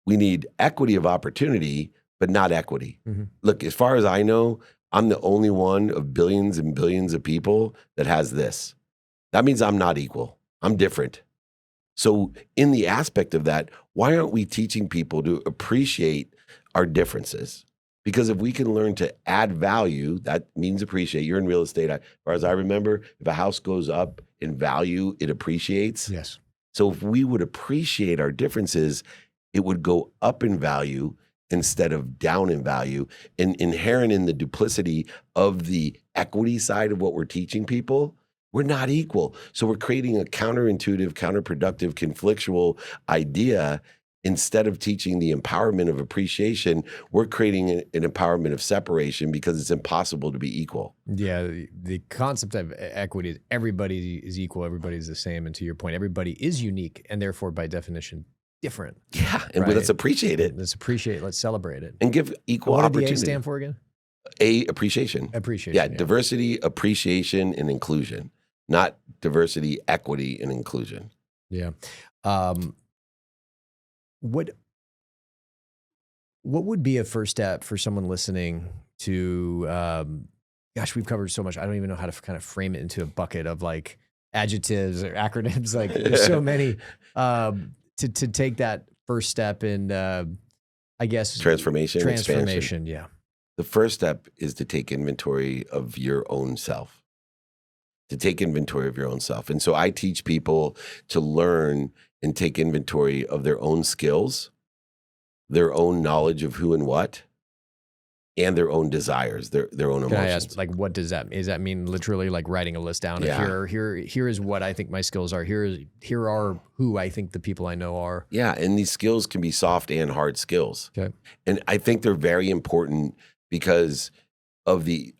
We need equity of opportunity, but not equity. Mm-hmm. Look, as far as I know, I'm the only one of billions and billions of people that has this. That means I'm not equal. I'm different. So in the aspect of that, why aren't we teaching people to appreciate our differences? Because if we can learn to add value, that means appreciate. You're in real estate. As far as I remember, if a house goes up in value, it appreciates. Yes. So if we would appreciate our differences, it would go up in value instead of down in value. And inherent in the duplicity of the equity side of what we're teaching people, we're not equal. So we're creating a counterintuitive, counterproductive, conflictual idea. Instead of teaching the empowerment of appreciation, we're creating an empowerment of separation, because it's impossible to be equal. Yeah, the concept of equity is everybody is equal, everybody's the same. And to your point, everybody is unique and therefore by definition different. Yeah, and right? let's appreciate it. Let's appreciate it. Let's celebrate it. And give equal what opportunity. What did the A stand for again? A, appreciation. Appreciation. Yeah, diversity, appreciation, and inclusion. Not diversity, equity, and inclusion. Yeah. What would be a first step for someone listening to, gosh, we've covered so much. I don't even know how to kind of frame it into a bucket of like adjectives or acronyms. Like there's so many, to take that first step in, I guess. Transformation, expansion. Yeah. The first step is to take inventory of your own self. And so I teach people to learn and take inventory of their own skills, their own knowledge of who and what, and their own desires, their own emotions. Can I ask, like, what does that mean? Does that mean literally like writing a list down? Yeah. Of here is what I think my skills are. Here are who I think the people I know are. Yeah, and these skills can be soft and hard skills. Okay. And I think they're very important because of the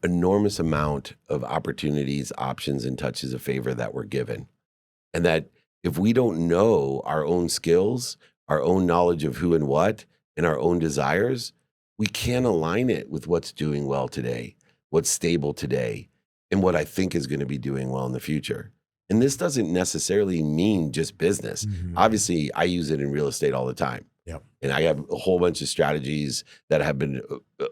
enormous amount of opportunities, options, and touches of favor that we're given. And that if we don't know our own skills, our own knowledge of who and what, and our own desires, we can't align it with what's doing well today, what's stable today, and what I think is going to be doing well in the future. And this doesn't necessarily mean just business. Mm-hmm. Obviously, I use it in real estate all the time. Yep. And I have a whole bunch of strategies that have been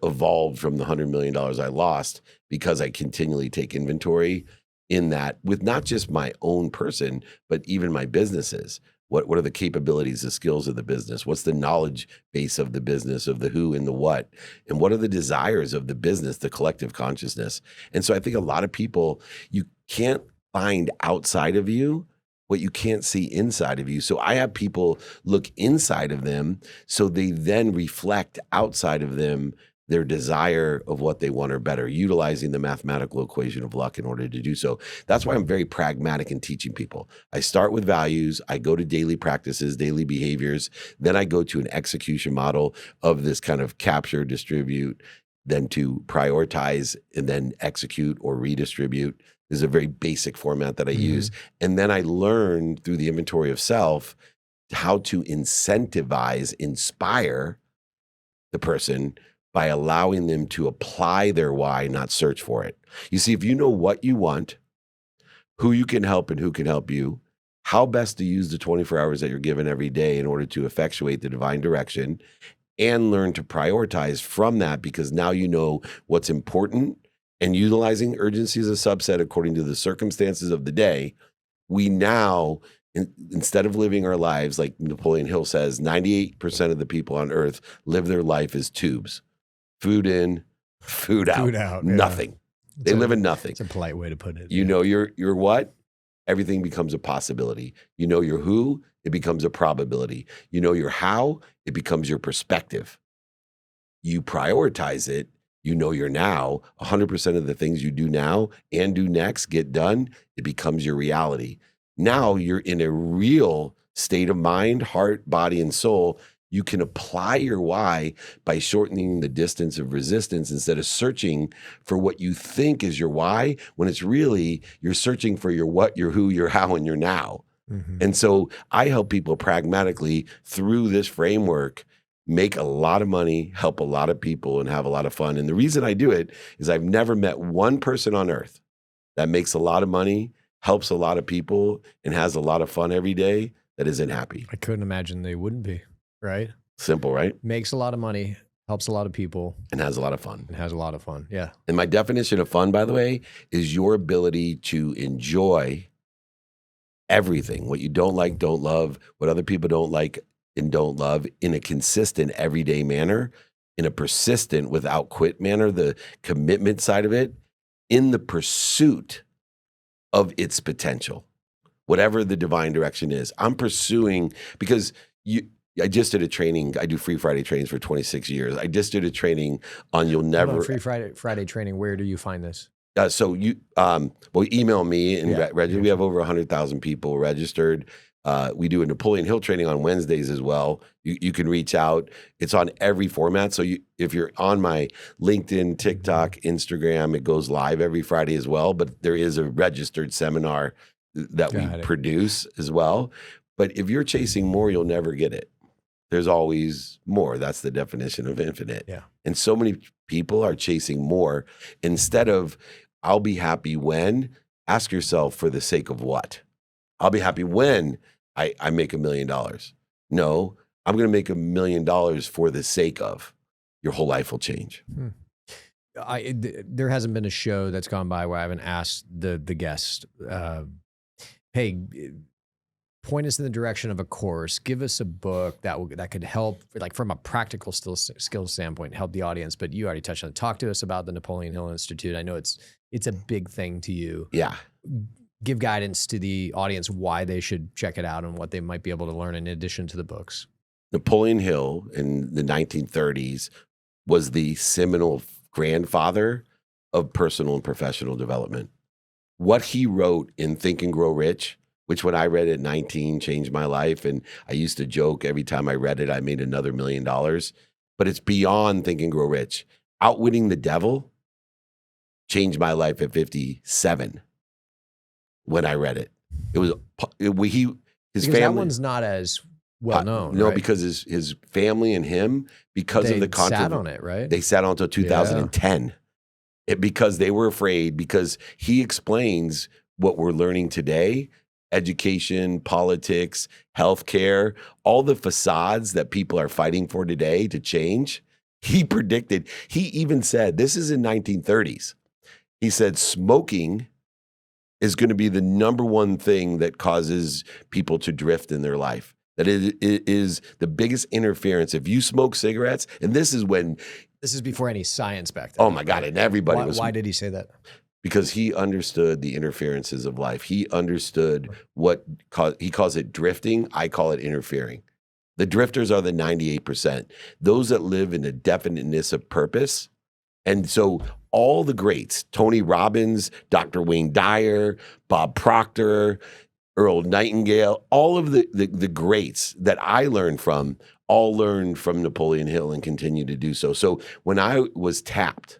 evolved from the $100 million I lost, because I continually take inventory in that with not just my own person, but even my businesses. What are the capabilities, the skills of the business? What's the knowledge base of the business, of the who and the what? And what are the desires of the business, the collective consciousness? And so I think a lot of people, you can't find outside of you what you can't see inside of you. So I have people look inside of them so they then reflect outside of them their desire of what they want or better, utilizing the mathematical equation of luck in order to do so. That's why I'm very pragmatic in teaching people. I start with values, I go to daily practices, daily behaviors, then I go to an execution model of this kind of capture, distribute, then to prioritize, and then execute or redistribute. This is a very basic format that I use. And then I learn through the inventory of self how to incentivize, inspire the person by allowing them to apply their why, not search for it. You see, if you know what you want, who you can help and who can help you, how best to use the 24 hours that you're given every day in order to effectuate the divine direction, and learn to prioritize from that, because now you know what's important, and utilizing urgency as a subset according to the circumstances of the day, we now, instead of living our lives, like Napoleon Hill says, 98% of the people on earth live their life as tubes. Food in, food out. Food out. Yeah. Nothing. They live in nothing. It's a polite way to put it. You know your what? Everything becomes a possibility. You know your who? It becomes a probability. You know your how? It becomes your perspective. You prioritize it. You know your now. 100% of the things you do now and do next get done. It becomes your reality. Now you're in a real state of mind, heart, body, and soul. You can apply your why by shortening the distance of resistance instead of searching for what you think is your why, when it's really you're searching for your what, your who, your how, and your now. And so I help people pragmatically through this framework make a lot of money, help a lot of people, and have a lot of fun. And the reason I do it is I've never met one person on earth that makes a lot of money, helps a lot of people, and has a lot of fun every day that isn't happy. I couldn't imagine they wouldn't be, right? Simple, right? Makes a lot of money, helps a lot of people. And has a lot of fun. And has a lot of fun, yeah. And my definition of fun, by the way, is your ability to enjoy everything. What you don't like, don't love, what other people don't like and don't love, in a consistent, everyday manner, in a persistent, without quit manner, the commitment side of it, in the pursuit of its potential, whatever the divine direction is. I'm pursuing, because I just did a training. I do Free Friday trainings for 26 years. I just did a training on You'll Never. Hold on, Free Friday training. Where do you find this? So you, email me and register. We have over 100,000 people registered. We do a Napoleon Hill training on Wednesdays as well. You can reach out. It's on every format. So if you're on my LinkedIn, TikTok, Instagram, it goes live every Friday as well. But there is a registered seminar that we produce as well. But if you're chasing more, you'll never get it. There's always more. That's the definition of infinite. Yeah. And so many people are chasing more instead of, I'll be happy when. Ask yourself, for the sake of what? I'll be happy when I make $1 million. No, I'm going to make $1 million for the sake of. Your whole life will change. There hasn't been a show that's gone by where I haven't asked the guest, hey, point us in the direction of a course. Give us a book that could help, like from a practical skill standpoint, help the audience. But you already touched on it. Talk to us about the Napoleon Hill Institute. I know it's a big thing to you. Yeah. Give guidance to the audience why they should check it out and what they might be able to learn in addition to the books. Napoleon Hill in the 1930s was the seminal grandfather of personal and professional development. What he wrote in Think and Grow Rich, which when I read at 19 changed my life. And I used to joke every time I read it, I made another $1 million. But it's beyond Think and Grow Rich. Outwitting the Devil changed my life at 57 when I read it. His family. That one's not as well known. No, right? because his family and him, because of the controversy. They sat on it, right? They sat on until 2010. Because they were afraid, because he explains what we're learning today. Education, politics, healthcare, all the facades that people are fighting for today to change. He predicted, he even said, this is in 1930s. He said, smoking is going to be the number one thing that causes people to drift in their life. That it is the biggest interference. If you smoke cigarettes, and this is before any science back then. Oh my God, and everybody was. Why did he say that? Because he understood the interferences of life. He understood he calls it drifting. I call it interfering. The drifters are the 98%. Those that live in a definiteness of purpose. And so all the greats, Tony Robbins, Dr. Wayne Dyer, Bob Proctor, Earl Nightingale, all of the greats that I learned from, all learned from Napoleon Hill and continue to do so. So when I was tapped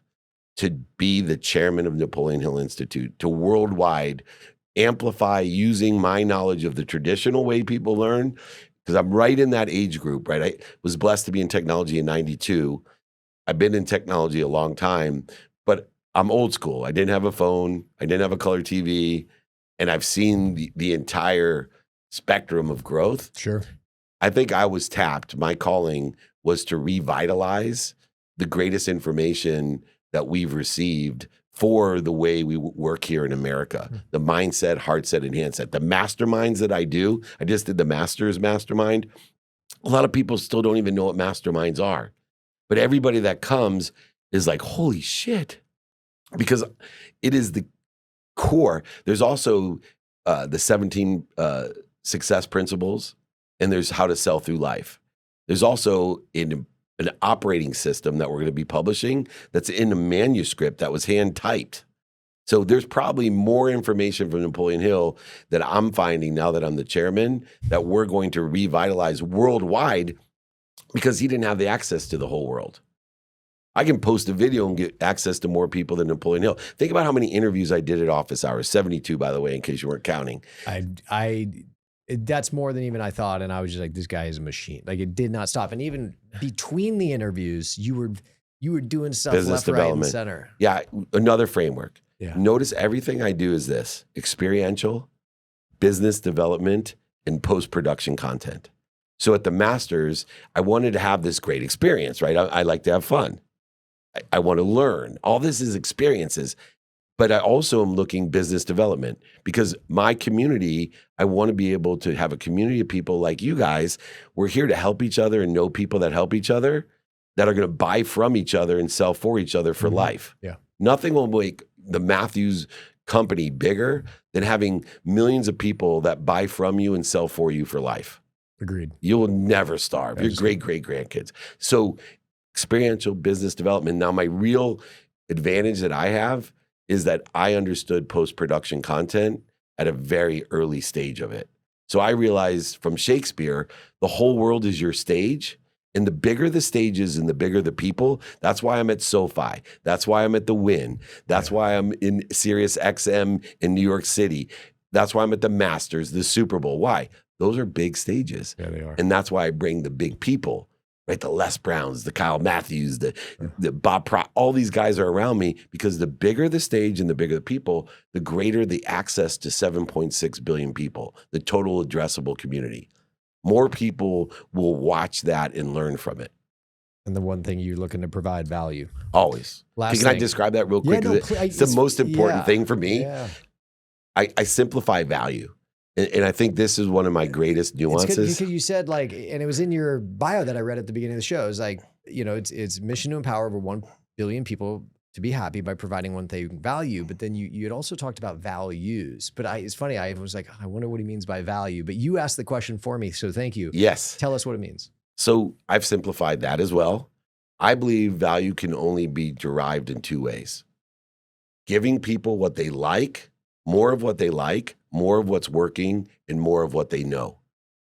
to be the chairman of Napoleon Hill Institute, to worldwide amplify using my knowledge of the traditional way people learn, because I'm right in that age group, right? I was blessed to be in technology in 92. I've been in technology a long time, but I'm old school. I didn't have a phone. I didn't have a color TV. And I've seen the entire spectrum of growth. Sure. I think I was tapped. My calling was to revitalize the greatest information that we've received for the way we work here in America. The mindset, heart set, and handset. The masterminds that I do, I just did the Masters Mastermind. A lot of people still don't even know what masterminds are. But everybody that comes is like, holy shit. Because it is the core. There's also the 17 success principles, and there's how to sell through life. There's also an operating system that we're going to be publishing that's in a manuscript that was hand typed. So there's probably more information from Napoleon Hill that I'm finding now that I'm the chairman that we're going to revitalize worldwide, because he didn't have the access to the whole world. I can post a video and get access to more people than Napoleon Hill. Think about how many interviews I did at office hours. 72, by the way, in case you weren't counting. That's more than even I thought. And I was just like, this guy is a machine. Like it did not stop. And even between the interviews, you were doing stuff Business left, right, and development. center. Yeah, another framework. Yeah. Notice everything I do is this: experiential, business development, and post-production content. So at the Masters, I wanted to have this great experience, right? I like to have fun. I want to learn. All this is experiences. But I also am looking business development because my community, I want to be able to have a community of people like you guys. We're here to help each other and know people that help each other, that are going to buy from each other and sell for each other for life. Yeah. Nothing will make the Matthews company bigger than having millions of people that buy from you and sell for you for life. Agreed. You will never starve. Your great-great-grandkids. So experiential business development. Now, my real advantage that I have is that I understood post-production content at a very early stage of it. So I realized from Shakespeare, the whole world is your stage. And the bigger the stages and the bigger the people, that's why I'm at SoFi. That's why I'm at the Wynn. That's why I'm in Sirius XM in New York City. That's why I'm at the Masters, the Super Bowl. Why? Those are big stages. Yeah, they are. And that's why I bring the big people, right? The Les Browns, the Kyle Matthews, the Bob Pratt, all these guys are around me because the bigger the stage and the bigger the people, the greater the access to 7.6 billion people, the total addressable community. More people will watch that and learn from it. And the one thing you're looking to provide value. Always. Last Can I thing. describe that real quick? Yeah, no, It's the most important thing for me. Yeah. I simplify value. And I think this is one of my greatest nuances. Because you said like, and it was in your bio that I read at the beginning of the show, it was like, it's mission to empower over 1 billion people to be happy by providing one thing value. But then you had also talked about values. But it's funny, I was like, I wonder what he means by value. But you asked the question for me, so thank you. Yes. Tell us what it means. So I've simplified that as well. I believe value can only be derived in 2 ways. Giving people what they like, more of what they like, more of what's working, and more of what they know.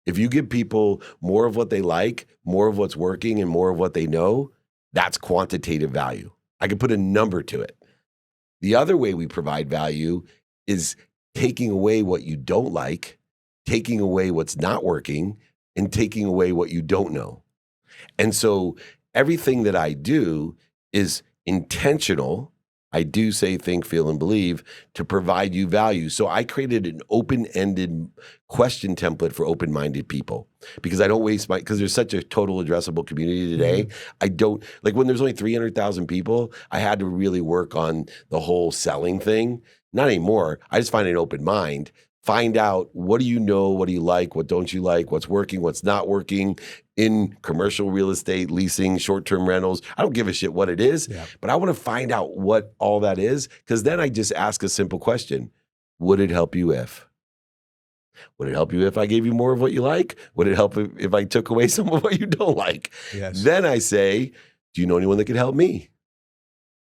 If you give people more of what they like, more of what's working, and more of what they know, that's quantitative value. I can put a number to it. The other way we provide value is taking away what you don't like, taking away what's not working, and taking away what you don't know. And so everything that I do is intentional. I do say, think, feel, and believe to provide you value. So I created an open-ended question template for open-minded people because I don't waste because there's such a total addressable community today. I don't, like when there's only 300,000 people, I had to really work on the whole selling thing. Not anymore. I just find an open mind. Find out what do you know, what do you like, what don't you like, what's working, what's not working in commercial real estate, leasing, short-term rentals. I don't give a shit what it is, but I want to find out what all that is because then I just ask a simple question. Would it help you if? Would it help you if I gave you more of what you like? Would it help if I took away some of what you don't like? Yes. Then I say, do you know anyone that could help me?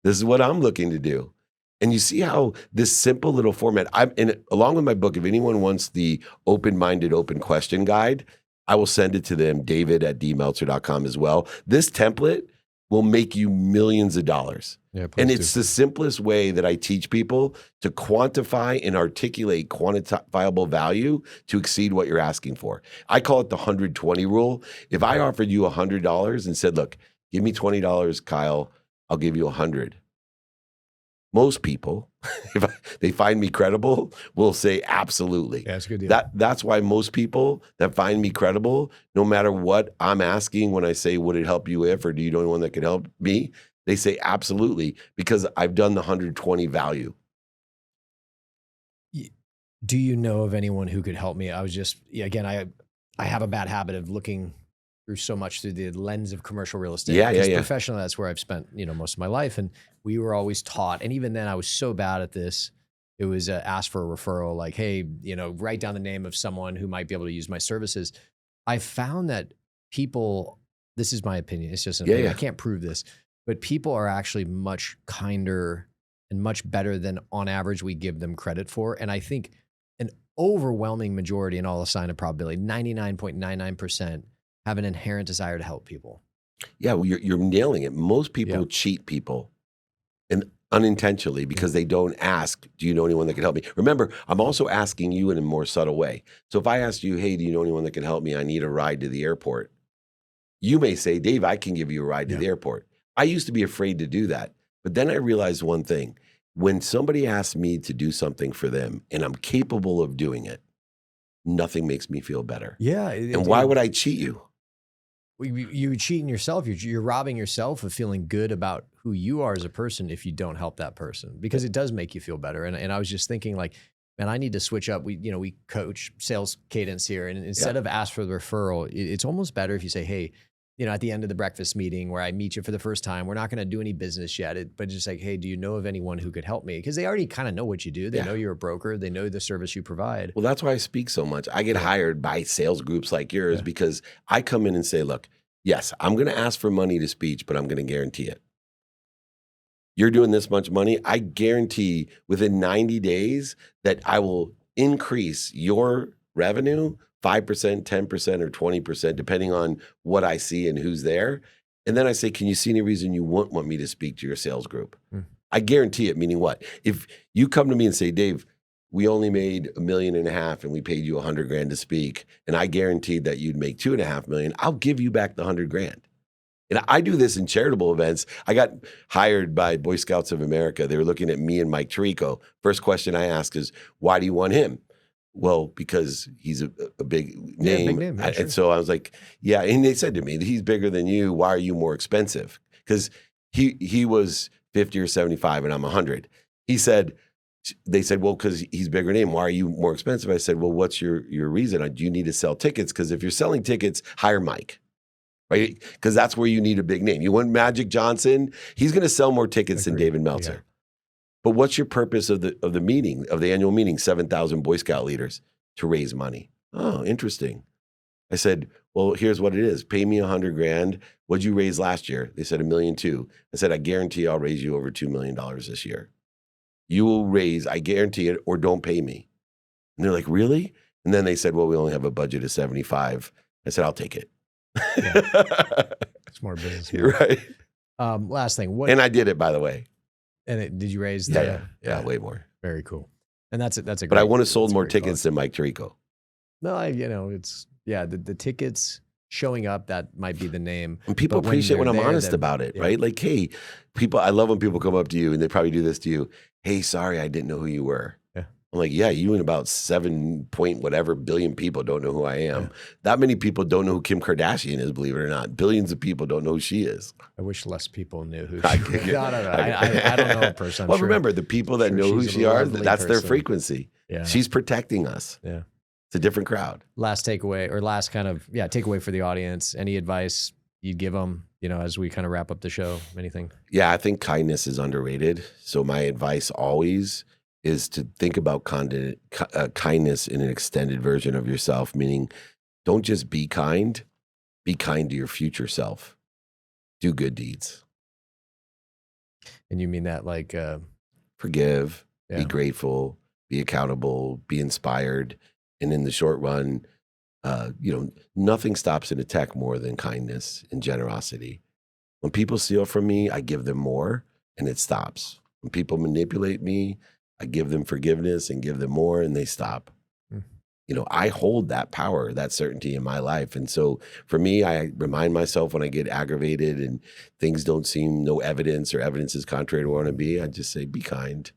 This is what I'm looking to do. And you see how this simple little format, along with my book, if anyone wants the open-minded, open question guide, I will send it to them, david@dmeltzer.com as well. This template will make you millions of dollars. Yeah, and it's the simplest way that I teach people to quantify and articulate quantifiable value to exceed what you're asking for. I call it the 120 rule. If I offered you $100 and said, look, give me $20, Kyle, I'll give you 100. Most people, if they find me credible, will say absolutely. Yeah, that's a good deal. That's why most people that find me credible, no matter what I'm asking when I say, would it help you if, or do you know anyone that can help me? They say absolutely, because I've done the 120 value. Do you know of anyone who could help me? I was just, again, I have a bad habit of looking through so much through the lens of commercial real estate. Yeah. Professionally, that's where I've spent, most of my life. And we were always taught, and even then I was so bad at this, it was ask for a referral, like, hey, write down the name of someone who might be able to use my services. I found that people, this is my opinion, it's just an opinion, I can't prove this, but people are actually much kinder and much better than on average we give them credit for. And I think an overwhelming majority, in all the sign of probability, 99.99%, have an inherent desire to help people. Yeah, well, you're nailing it. Most people cheat people. And unintentionally because they don't ask, do you know anyone that can help me? Remember, I'm also asking you in a more subtle way. So if I asked you, hey, do you know anyone that can help me? I need a ride to the airport. You may say, Dave, I can give you a ride to the airport. I used to be afraid to do that. But then I realized one thing. When somebody asks me to do something for them and I'm capable of doing it, nothing makes me feel better. Yeah. And why would I cheat you? You're cheating yourself. You're robbing yourself of feeling good about who you are as a person if you don't help that person, because it does make you feel better. And I was just thinking like, man, I need to switch up. We coach sales cadence here. And instead of ask for the referral, it's almost better if you say, hey, at the end of the breakfast meeting where I meet you for the first time, we're not going to do any business yet, but just like, hey, do you know of anyone who could help me? Because they already kind of know what you do. They know you're a broker. They know the service you provide. Well, that's why I speak so much. I get hired by sales groups like yours because I come in and say, look, yes, I'm going to ask for money to speech, but I'm going to guarantee it. You're doing this much money. I guarantee within 90 days that I will increase your revenue 5%, 10%, or 20%, depending on what I see and who's there. And then I say, can you see any reason you won't want me to speak to your sales group? I guarantee it, meaning what? If you come to me and say, Dave, we only made $1.5 million and we paid you $100,000 to speak, and I guaranteed that you'd make $2.5 million, I'll give you back the $100,000. And I do this in charitable events. I got hired by Boy Scouts of America. They were looking at me and Mike Tirico. First question I ask is, why do you want him? Well, because he's a big name. Yeah, big name. Yeah, sure. And so I was like, yeah. And they said to me, he's bigger than you. Why are you more expensive? Because he was 50 or 75 and I'm 100. They said, well, because he's bigger name. Why are you more expensive? I said, well, what's your reason? Do you need to sell tickets? Because if you're selling tickets, hire Mike. Right? Because that's where you need a big name. You want Magic Johnson? He's going to sell more tickets than David Meltzer. Yeah. But what's your purpose of the meeting, of the annual meeting, 7,000 Boy Scout leaders? To raise money. Oh, interesting. I said, well, here's what it is. Pay me $100,000. What'd you raise last year? They said $1.2 million. I said, I guarantee I'll raise you over $2 million this year. You will raise, I guarantee it, or don't pay me. And they're like, really? And then they said, well, we only have a budget of 75. I said, I'll take it. Yeah. It's more business. Right. Last thing. And I did it, by the way. And did you raise Yeah, way more. Very cool. And that's a great, but I would have sold more tickets than Mike Tirico. No, it's the tickets showing up, that might be the name. And people appreciate when I'm honest about it, right? Like, hey, I love when people come up to you and they probably do this to you. Hey, sorry, I didn't know who you were. Yeah. I'm like, yeah, you and about 7 point whatever billion people don't know who I am. Yeah. That many people don't know who Kim Kardashian is, believe it or not. Billions of people don't know who she is. I wish less people knew who she was. I don't know her person. Well, remember, the people that know who she are, that's their frequency. Yeah. She's protecting us. Yeah. It's a different crowd. Last takeaway, or last kind of, takeaway for the audience. Any advice you'd give them, as we kind of wrap up the show? Anything? Yeah, I think kindness is underrated. So my advice always is to think about kindness in an extended version of yourself, meaning don't just be kind to your future self. Do good deeds. And you mean that like... forgive, be grateful, be accountable, be inspired. And in the short run, nothing stops an attack more than kindness and generosity. When people steal from me, I give them more and it stops. When people manipulate me, I give them forgiveness and give them more and they stop. I hold that power, that certainty in my life. And so for me, I remind myself when I get aggravated and things don't seem, no evidence or evidence is contrary to what I want to be, I just say, be kind.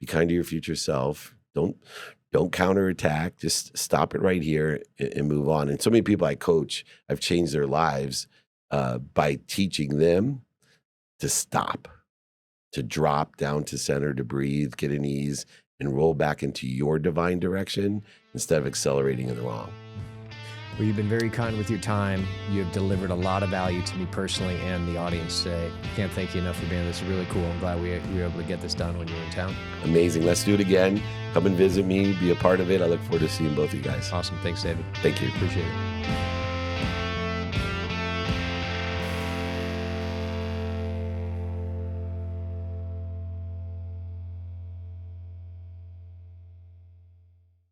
Be kind to your future self. Don't counterattack. Just stop it right here and move on. And so many people I coach, I've changed their lives by teaching them to stop, to drop down to center, to breathe, get an ease, and roll back into your divine direction instead of accelerating in the wrong. Well, you've been very kind with your time. You have delivered a lot of value to me personally and the audience today. Can't thank you enough for being this. Is really cool. I'm glad we were able to get this done when you were in town. Amazing. Let's do it again. Come and visit me. Be a part of it. I look forward to seeing both of you guys. Awesome. Thanks, David. Thank you. Appreciate it.